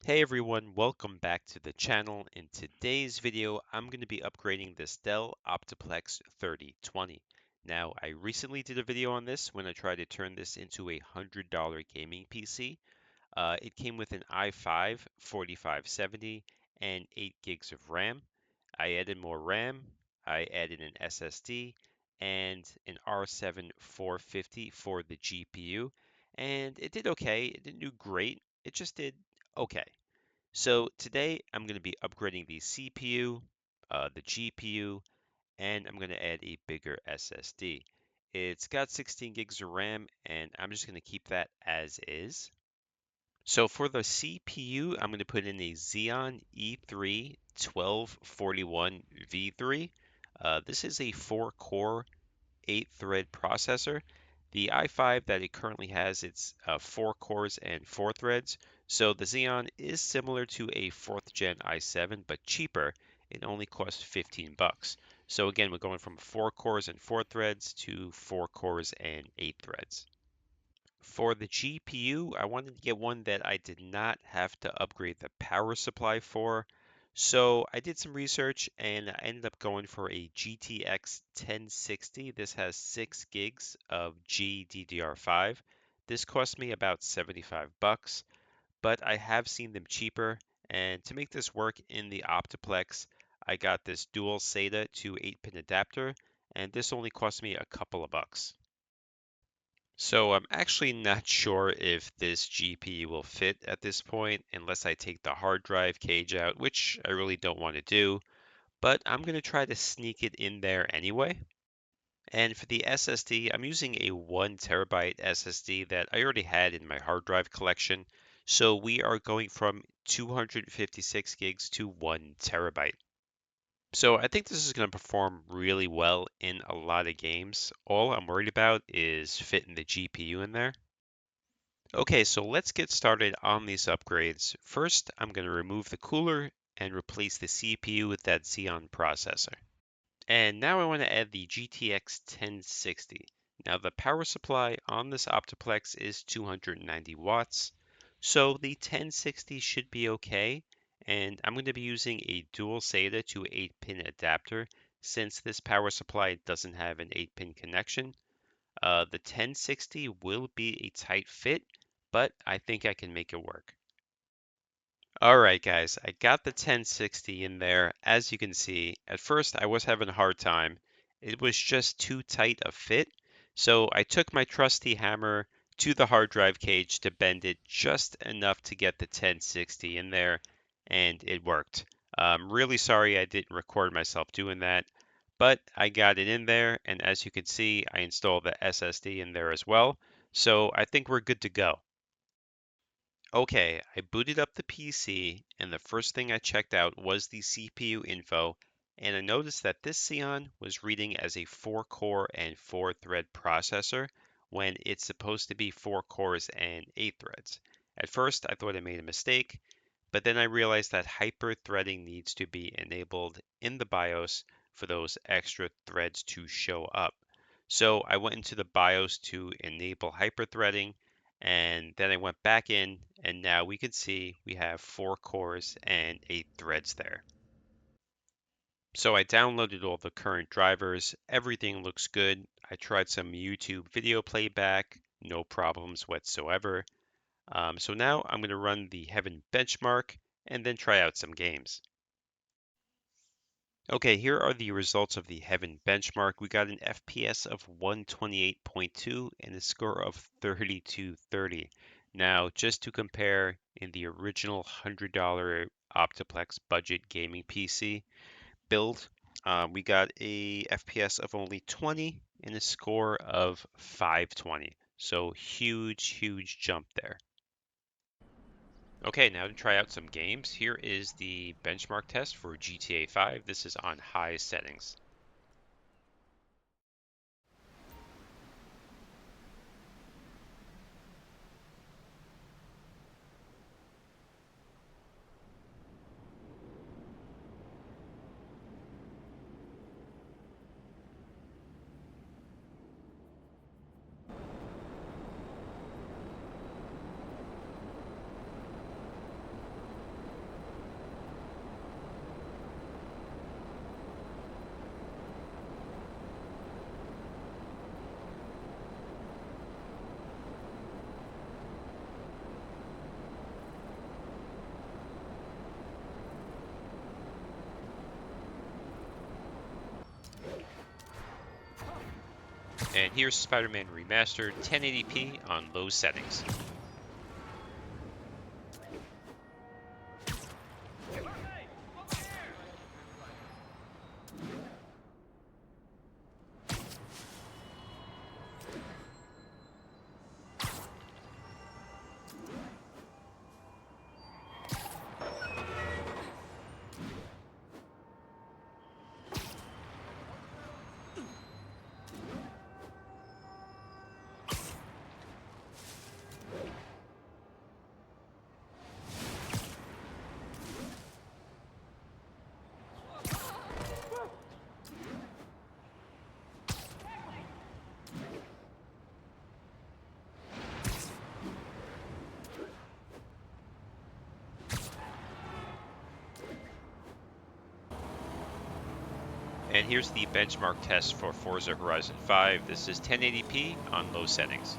Hey everyone, welcome back to the channel. In today's video, I'm going to be upgrading this Dell Optiplex 3020. Now, I recently did a video on this when I tried to turn this into a $100 gaming PC. It came with an i5 4570 and 8 gigs of RAM. I added more RAM, I added an SSD, and an R7 450 for the GPU, and it did okay. It didn't do great, it just did okay. So today I'm going to be upgrading the CPU, the GPU, and I'm going to add a bigger SSD. It's got 16 gigs of RAM, and I'm just going to keep that as is. So for the CPU, I'm going to put in a Xeon E3 1241 V3. This is a 4-core 8-thread processor. The i5 that it currently has, it's 4 cores and 4 threads. So the Xeon is similar to a 4th gen i7, but cheaper. It only costs 15 bucks. So again, we're going from 4 cores and 4 threads to 4 cores and 8 threads. For the GPU, I wanted to get one that I did not have to upgrade the power supply for. So I did some research and I ended up going for a GTX 1060. This has 6 gigs of GDDR5. This cost me about 75 bucks, but I have seen them cheaper. And to make this work in the Optiplex, I got this dual SATA to 8-pin adapter, and this only cost me a couple of bucks. So I'm actually not sure if this GPU will fit at this point unless I take the hard drive cage out, which I really don't want to do, but I'm going to try to sneak it in there anyway. And for the SSD, I'm using a 1 terabyte SSD that I already had in my hard drive collection. So we are going from 256 gigs to 1 terabyte. So I think this is going to perform really well in a lot of games. All I'm worried about is fitting the GPU in there. Okay, so let's get started on these upgrades. First, I'm going to remove the cooler and replace the CPU with that Xeon processor. And now I want to add the GTX 1060. Now the power supply on this Optiplex is 290 watts, so the 1060 should be okay. And I'm going to be using a dual SATA to 8-pin adapter since this power supply doesn't have an 8-pin connection. The 1060 will be a tight fit, but I think I can make it work. All right, guys, I got the 1060 in there. As you can see, at first I was having a hard time. It was just too tight a fit. So I took my trusty hammer to the hard drive cage to bend it just enough to get the 1060 in there, and it worked. I'm really sorry I didn't record myself doing that, but I got it in there, and as you can see, I installed the SSD in there as well. So I think we're good to go. Okay, I booted up the PC, and the first thing I checked out was the CPU info, and I noticed that this Xeon was reading as a 4-core and 4-thread processor when it's supposed to be 4 cores and 8 threads. At first, I thought I made a mistake, but then I realized that hyperthreading needs to be enabled in the BIOS for those extra threads to show up. So I went into the BIOS to enable hyperthreading, and then I went back in, and now we can see we have 4 cores and 8 threads there. So I downloaded all the current drivers. Everything looks good. I tried some YouTube video playback, no problems whatsoever. So now I'm going to run the Heaven benchmark and then try out some games. Okay, here are the results of the Heaven benchmark. We got an FPS of 128.2 and a score of 3230. Now, just to compare, in the original $100 Optiplex budget gaming PC build, we got a FPS of only 20 and a score of 520. So huge jump there. Okay, now to try out some games. Here is the benchmark test for GTA 5. This is on high settings. And here's Spider-Man Remastered 1080p on low settings. And here's the benchmark test for Forza Horizon 5. This is 1080p on low settings.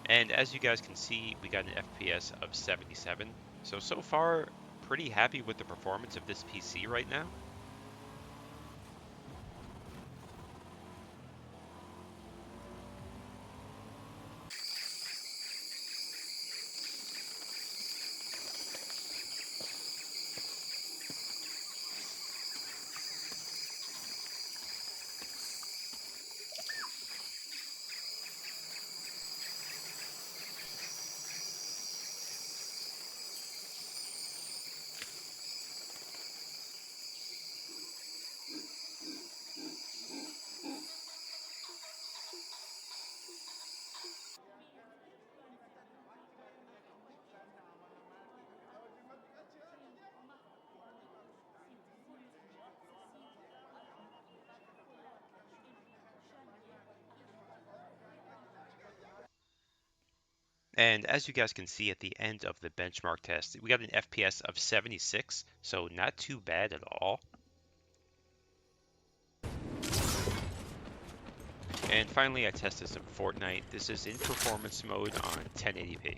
And as you guys can see, we got an FPS of 77. So far, pretty happy with the performance of this PC right now. And as you guys can see at the end of the benchmark test, we got an FPS of 76, so not too bad at all. And finally, I tested some Fortnite. This is in performance mode on 1080p.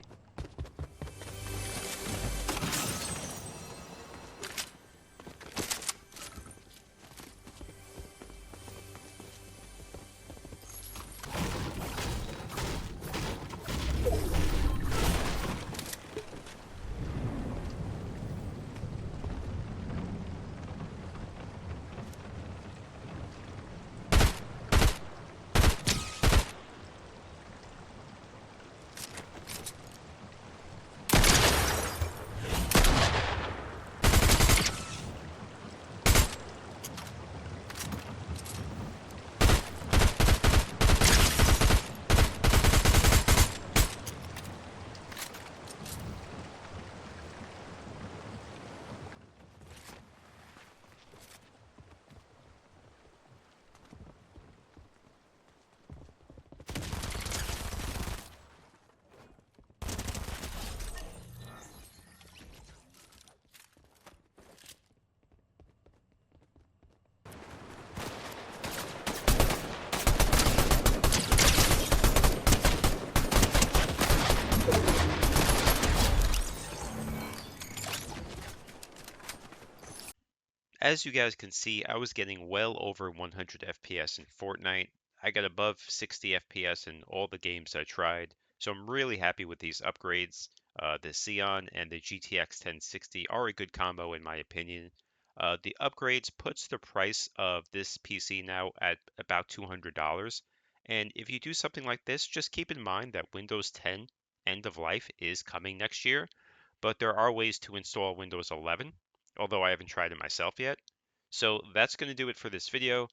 As you guys can see, I was getting well over 100 FPS in Fortnite. I got above 60 FPS in all the games I tried, so I'm really happy with these upgrades. The Xeon and the GTX 1060 are a good combo in my opinion. The upgrades puts the price of this PC now at about $200. And if you do something like this, just keep in mind that Windows 10 end of life is coming next year, but there are ways to install Windows 11, although I haven't tried it myself yet. So that's going to do it for this video.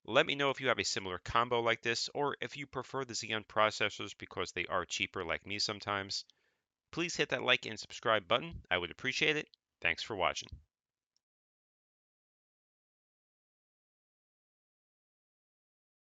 Let me know if you have a similar combo like this, or if you prefer the Xeon processors because they are cheaper like me sometimes. Please hit that like and subscribe button. I would appreciate it. Thanks for watching.